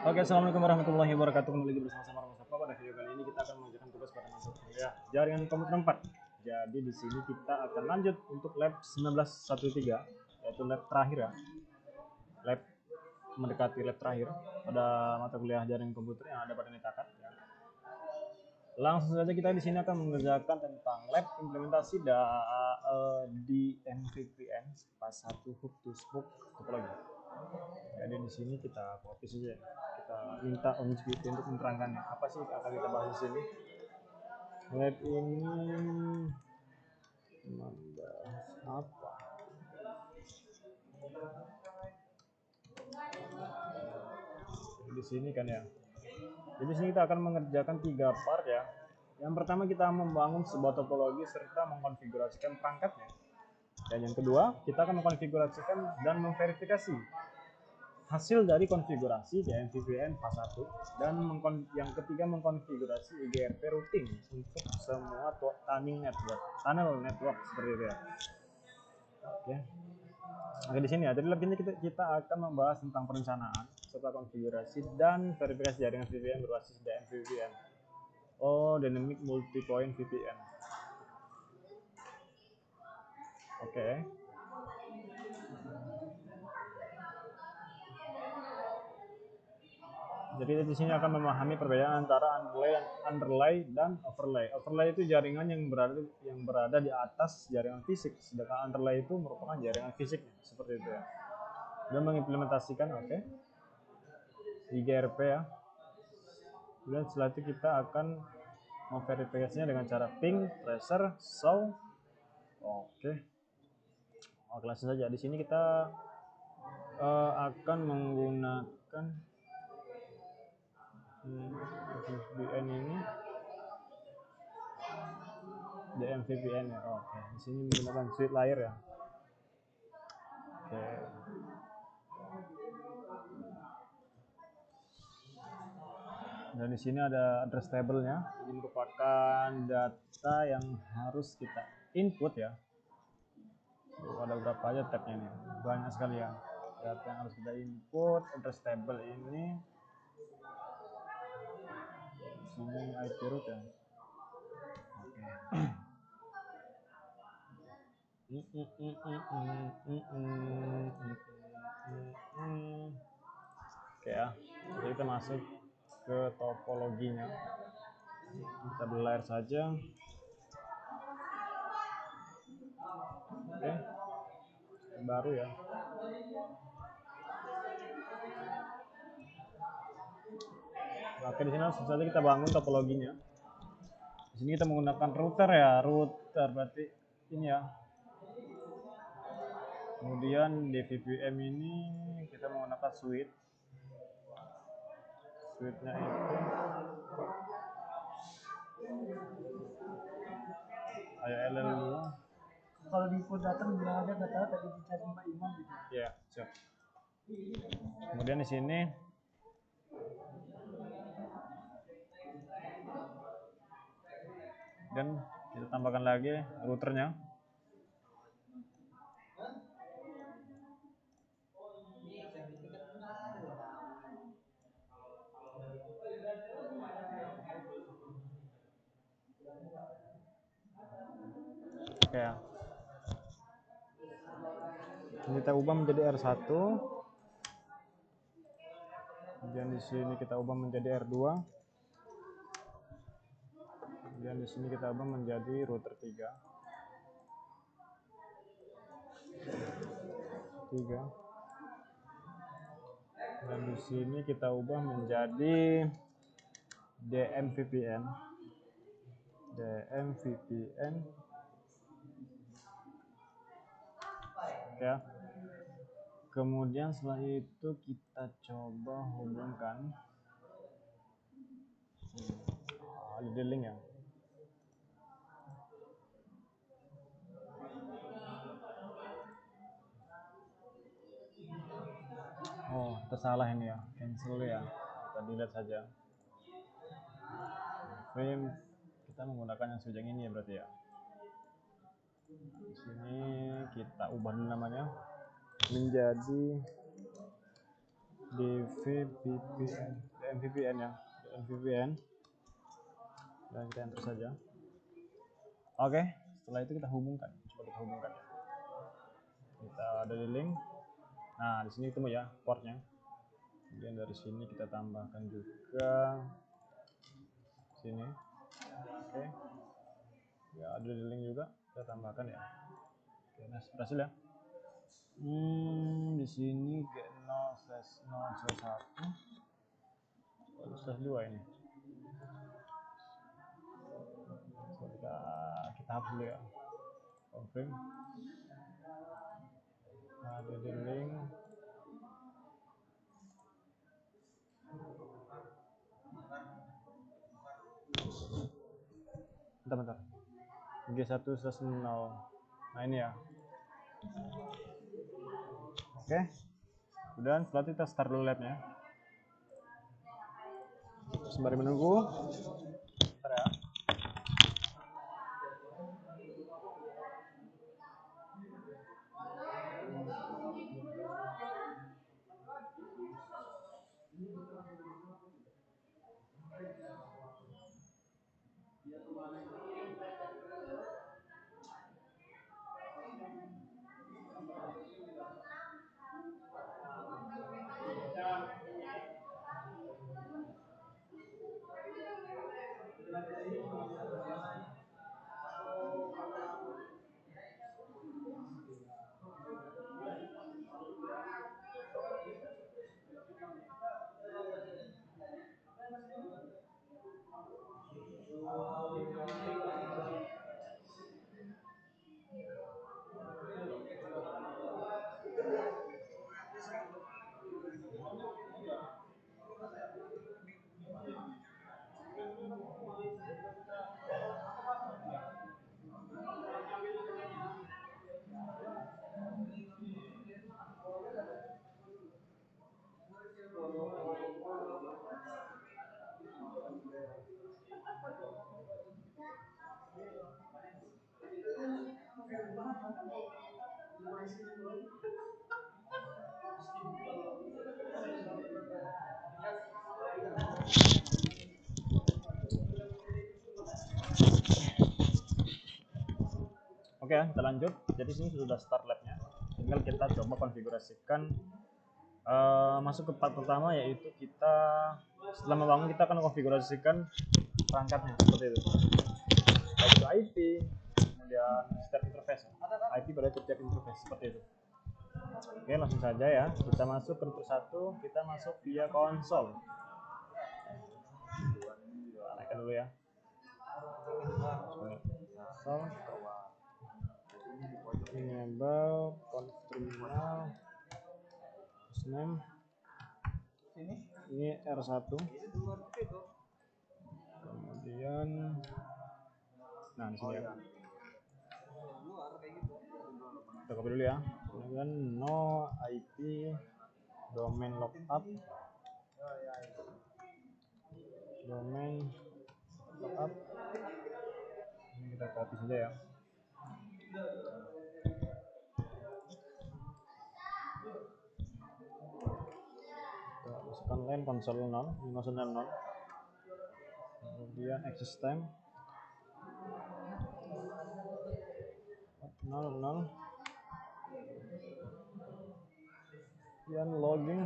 Oke, assalamualaikum warahmatullahi wabarakatuh. Kembali lagi bersama-sama Mas Safa. Pada video kali ini kita akan mengerjakan tugas pada mata kuliah jaringan komputer 4. Jadi di sini kita akan lanjut untuk lab 1913, yaitu lab terakhir ya. Lab mendekati lab terakhir pada mata kuliah jaringan komputer yang ada pada Netakat ya. Langsung saja kita di sini akan mengerjakan tentang lab implementasi di NVPN pas 1 hook to spoke topologi. Jadi di sini kita copy saja. Kita minta Om GPT untuk menerangkannya. Apa sih akan kita bahas di sini? Lab ini membahas apa? Di sini kan ya. Jadi di sini kita akan mengerjakan 3 part ya. Yang pertama kita membangun sebuah topologi serta mengkonfigurasikan perangkatnya. Dan yang kedua, kita akan mengkonfigurasikan dan memverifikasi hasil dari konfigurasi di NVPN fase 1 dan yang ketiga mengkonfigurasi IGRP routing untuk semua tunnel network seperti itu ya. Oke. Oke, di sini ya. Jadi lebih ini kita akan membahas tentang perencanaan serta konfigurasi dan verifikasi jaringan VPN berbasis DMVPN. Dynamic Multi Point VPN. Oke. Jadi di sini akan memahami perbedaan antara underlay dan overlay. Overlay itu jaringan yang berada di atas jaringan fisik, sedangkan underlay itu merupakan jaringan fisiknya, seperti itu ya. Dan mengimplementasikan IGRP ya. Dan setelah itu kita akan memverifikasinya dengan cara ping, tracer, show. Oke, langsung saja. Di sini kita akan menggunakan VPN ini DMVPN ya. Oke, di sini menggunakan suite layer ya. Oke. Dan di sini ada address table-nya. Ini merupakan data yang harus kita input ya. Ada berapa aja tabnya nih? Banyak sekali ya. Data yang harus kita input. Address table ini. Di sini IP root ya. Oke ya. Jadi kita masuk ke topologinya. Kita belayar saja. Oke. Baru ya. Oke, di sini langsung saja kita bangun topologinya. Di sini kita menggunakan router ya, router berarti ini ya. Kemudian di VPN ini kita menggunakan suite. Suite-nya itu LL2. Kalau di info datang bilang aja nggak tahu tadi dicari Mbak Imam gitu. Ya, siap. Kemudian di sini dan kita tambahkan lagi routernya. Oke ya. Kita ubah menjadi R1. Kemudian di sini kita ubah menjadi R2. Kemudian di sini kita ubah menjadi router 3. Dan di sini kita ubah menjadi DMVPN. Ya. Kemudian setelah itu kita coba hubungkan di link ya. Oh, tersalah ini ya, cancel ya. Kita delete saja. Frame kita menggunakan yang sejauh ini ya berarti ya. Di sini kita ubah namanya menjadi DMVPN ya, DMVPN, dan kita enter saja. Oke, setelah itu kita hubungkan, coba kita hubungkan. Kita ada di link. Nah, di sini ketemu ya portnya. Kemudian dari sini kita tambahkan juga sini. Oke, ya ada di link juga, kita tambahkan ya. Oke, nah berhasil ya. Di sini G0/0/1/1 ini. So, kita hapus dulu ya. Confirm. Ada di link. Bentar. G1/0. Nah ini ya. Oke. Kemudian setelah itu kita start dulu labnya. Sembari menunggu. Bentar ya. Oke, kita lanjut. Jadi sini sudah start labnya. Tinggal kita coba konfigurasikan masuk ke part pertama, yaitu kita setelah membangun kita akan konfigurasikan perangkatnya seperti itu. Yaitu IP, kemudian step interface. IP pada setiap interface seperti itu. Oke, langsung saja ya. Kita masuk ke satu, kita masuk via konsol. Naikkan dulu ya. Konsol. Enable terminal name ini R1, kemudian nah di sini ya, kita copy dulu ya, kemudian no IP domain lookup, ini kita copy saja ya. Kita masukkan line console 0, ini maksudnya 0, kemudian access time 0, kemudian logging,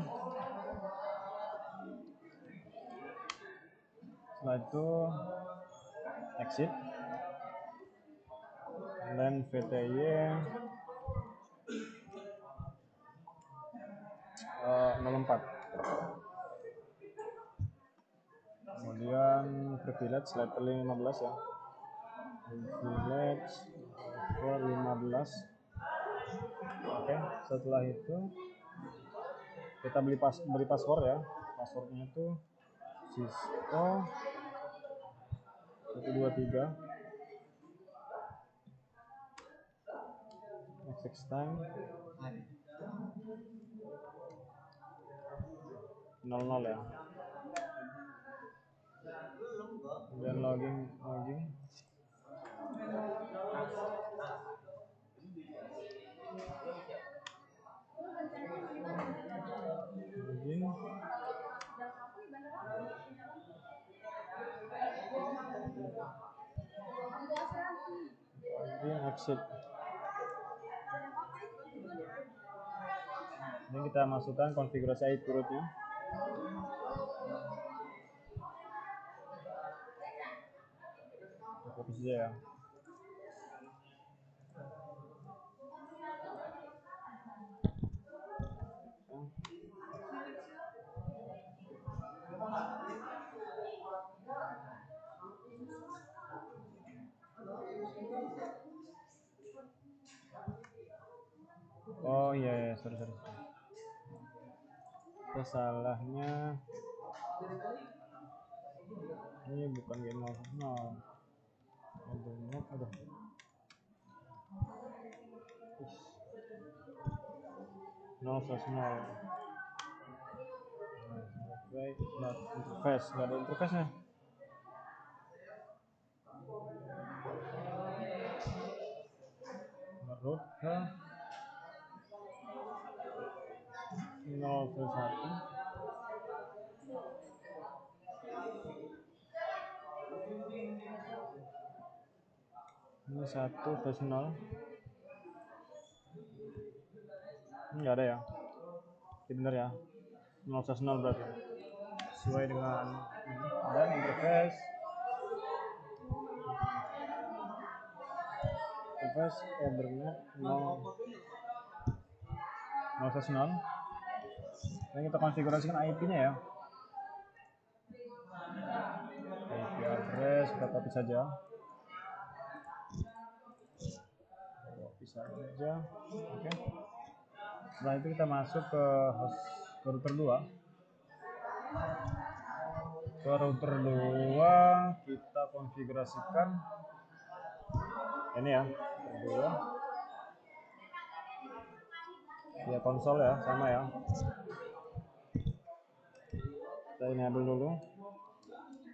setelah itu exit, line VTY 04, kemudian privilege level 15 ya, privilege level 15. Oke, setelah itu kita beri password ya, passwordnya itu Cisco 123, next time 00 ya, dan login login exit. Ini kita masukkan konfigurasi IP rootnya. Copy saja ya. Oh iya, sorry. Kesalahannya ini bukan game 0. Aduh. Nol plus nol. Interface, nggak ada interface-nya. Root ke 0,1. Ini 1 plus 0. Ini nggak ada ya. Ini bener ya. 0 plus 0 berarti. Sesuai dengan dan interface. Interface Ethernet 0 plus 0. Dan kita konfigurasikan IP-nya ya. IP address kita copy saja. Oke. Setelah itu kita masuk ke host router 2. Ke router 2 kita konfigurasikan ini ya, router 2 via konsol ya, sama ya. Kita enable dulu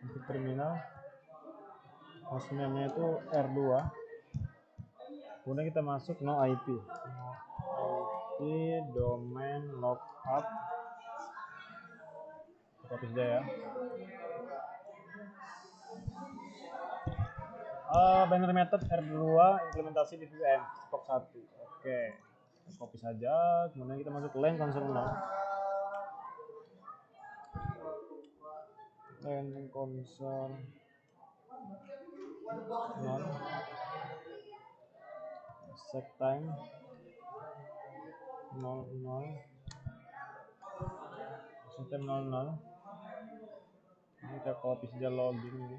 untuk terminal. Hostname-nya itu R2. Kemudian kita masuk no IP domain lookup. Copy saja ya. Binary method R2 implementasi di VM stok 1. Oke. Copy saja. Kemudian kita masuk LAN console 0. LAN console 0. Set time 00. Set time 00. Ini kita copy saja login ini.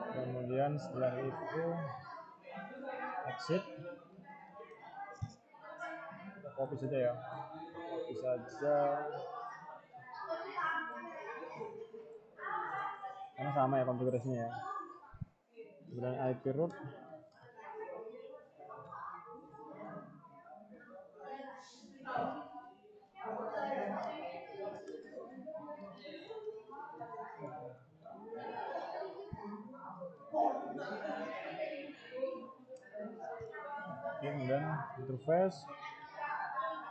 Kemudian setelah itu exit. Kita copy saja ya. Copy saja. Karena sama ya konfigurasinya ya. Kemudian IP root. Kemudian interface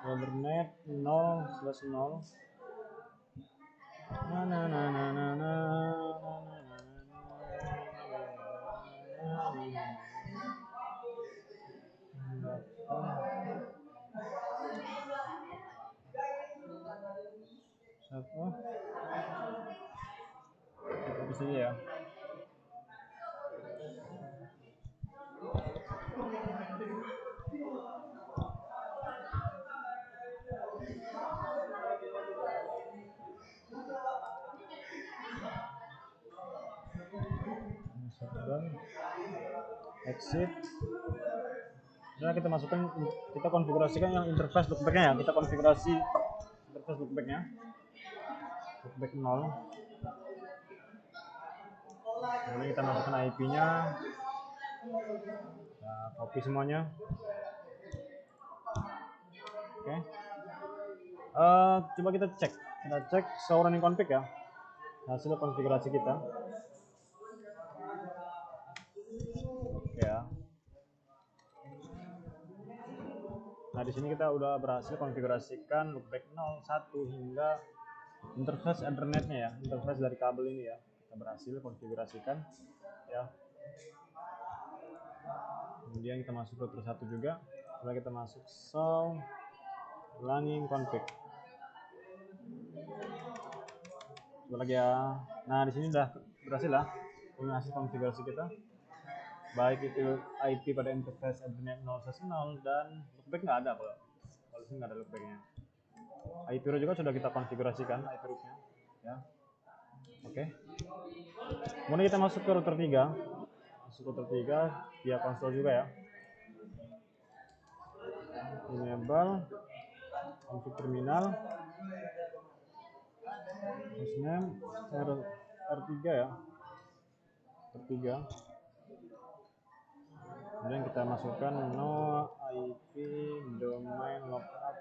Ethernet 0/0. Satu. Di sini ya. Exit. Nah, kita masukkan, kita konfigurasikan yang interface loopback-nya ya. Kita konfigurasi interface loopback-nya. Loopback 0. Kemudian kita masukkan IP-nya. Nah, copy semuanya. Oke. Coba kita cek show running config ya. Hasil konfigurasi kita. Oke ya. Nah, di sini kita udah berhasil konfigurasikan loopback 01 hingga interface Ethernetnya ya, interface dari kabel ini ya, kita berhasil konfigurasikan ya. Kemudian kita masuk router 1 juga. Setelah kita masuk show, ulangi config. Coba lagi ya. Nah di sini udah berhasil lah. Ini hasil konfigurasi kita. Baik itu IP pada interface Ethernet 0/0 dan loopback nggak ada kalau sini nggak ada loopbacknya. IP root juga sudah kita konfigurasikan IP rootnya ya. Oke. Kemudian kita masuk ke router 3. Masuk router 3 via konsol juga ya. Enable config terminal hostname R3 ya. R3. Kemudian kita masukkan no IP domain lookup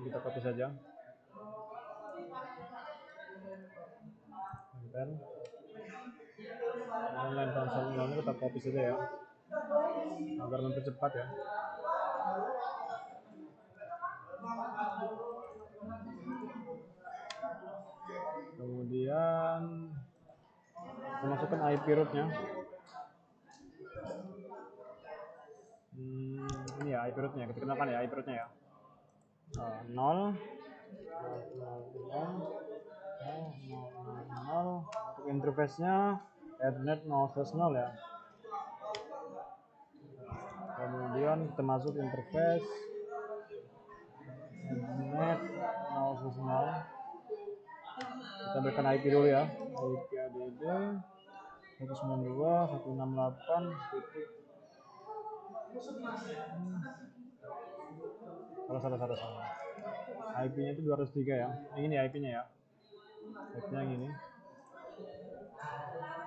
kita copy saja. Enter. Line console ini kita copy saja ya, agar mempercepat ya. Kemudian kita masukkan IP rootnya. Ini ya IP rootnya, kita kenalkan ya IP rootnya ya. 0 untuk interface-nya Ethernet 0/0 ya. Kemudian kita masuk interface Ethernet 0/0. Kita berikan IP dulu ya. IP ADD 192.168. Salah. IP-nya itu 203 ya. Ini IP-nya ya. IP-nya yang ini.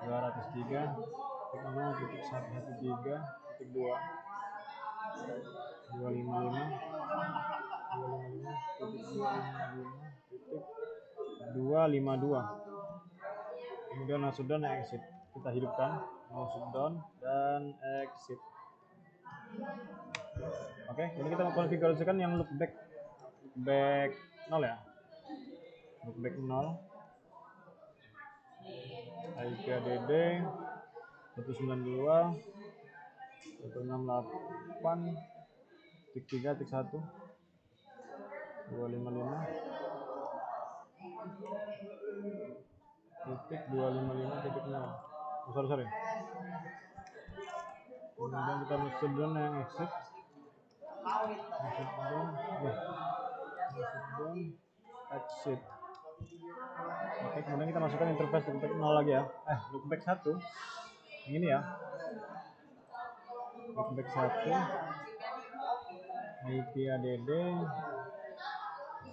203.0.113.2 255.252. Kemudian no shutdown dan exit. Kita hidupkan no shutdown dan exit. Oke, ini kita konfigurasikan yang loopback 0 ya. Loopback 0. IP ADD 192.168.3.1 255.255.0. Sorry. Kemudian kita shutdown yang exit. Exit. Oke, kemudian kita masukkan interface loopback 0 lagi ya. Loopback 1. Ini ya. Loopback 1. IP ADD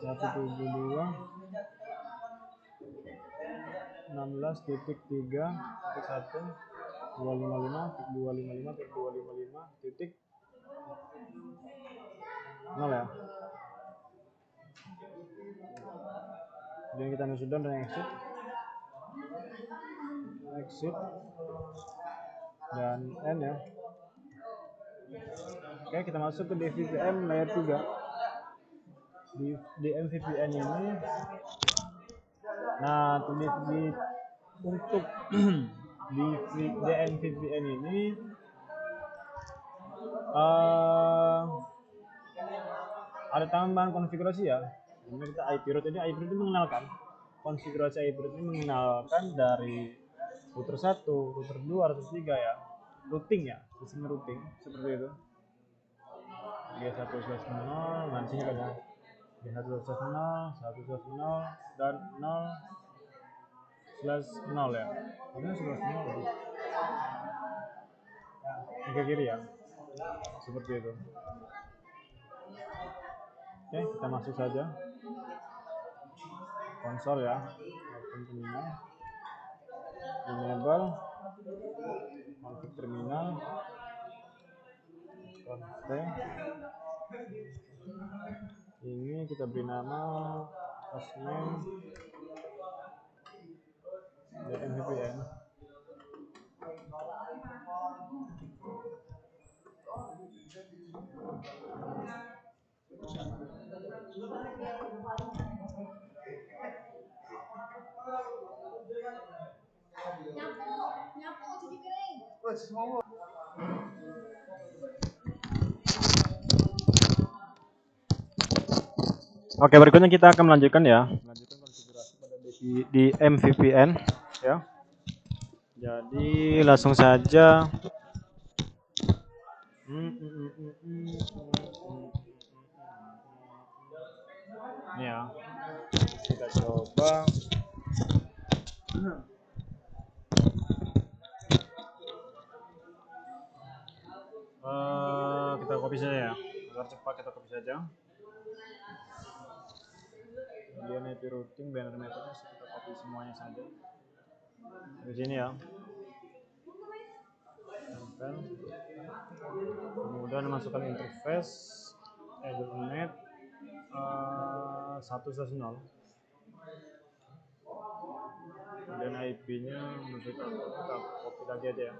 172.16.3.255.255.255.0 ya. Kemudian kita sudah dan exit dan N ya. Oke, kita masuk ke DVPN layer 3. Di DMVPN ini, nah untuk di DMVPN ini ada tambahan konfigurasi ya. Ini kita IP root, jadi IP root itu mengenalkan konfigurasi IP root ini mengenalkan dari router 1, router 2, router 3 ya. Routing ya, sistem routing seperti itu. G1/0, nanti kan ya. G1/0, 1/0 dan 0/0 ya. Ini 1/0 ke kiri ya. Seperti itu. Oke, kita masuk saja. Konsol ya. Open terminal. Enable config terminal. Config. Ini kita beri nama hostname DMVPN. Nyapu cuci piring. Oke, berikutnya kita akan melanjutkan ya. Melanjutkan konfigurasi pada di MVPN ya. Jadi langsung saja. Ini ya. Kita coba. Kita copy saja ya. Agar cepat kita copy saja. Kemudian IP routing, banner methodnya kita copy semuanya saja. Di sini ya. Tempel. Kemudian masukkan interface Ethernet 1.0. Kemudian IP-nya kita copy lagi aja ya.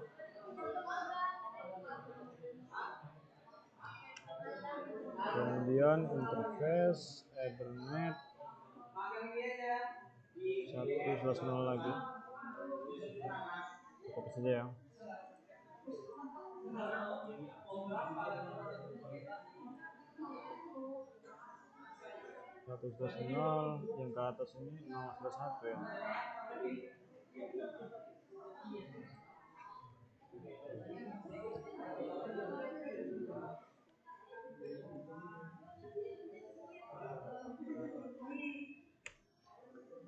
Kemudian interface Ethernet 1.0 lagi. Copy saja ya. Satu yang ke atas ini 0/1 ya.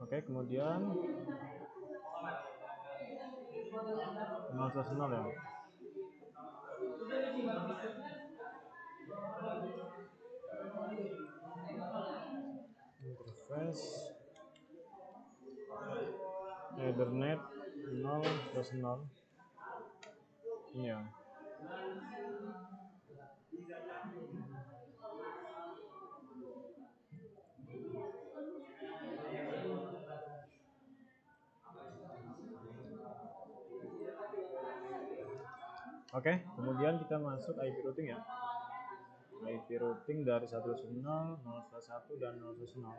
Oke, kemudian 0/0 ya. Interface Ethernet 0/0 ini ya. Oke, kemudian kita masuk IP routing ya. IP routing dari 1.0, 0/1 dan 0/0.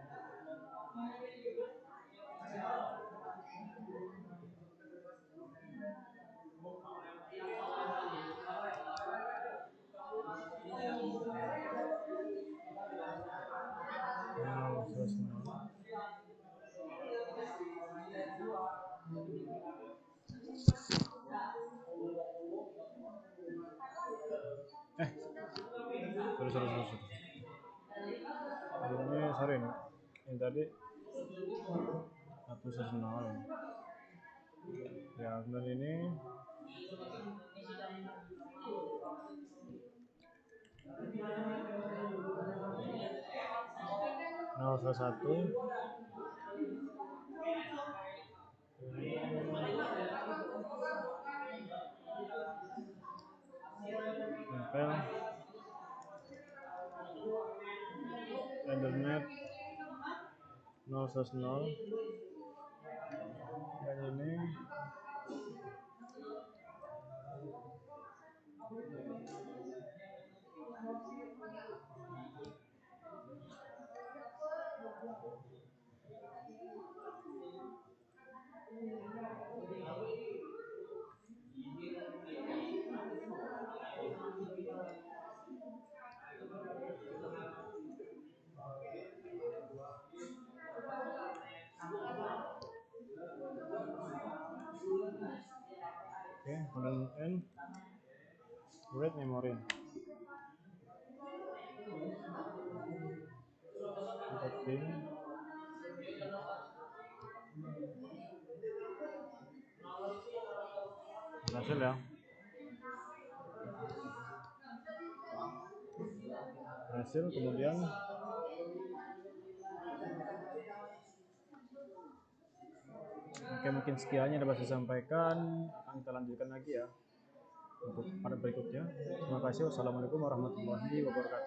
Sorry. Ini sorry nih. Yang tadi 1.0. Ya, kemudian ini salah satu tempel Ethernet 0/0 dan ini kemudian N read memory. Kita pin berhasil ya. Berhasil, kemudian oke, mungkin sekiannya dapat saya sampaikan. Akan kita lanjutkan lagi ya untuk part berikutnya. Terima kasih. Wassalamualaikum warahmatullahi wabarakatuh.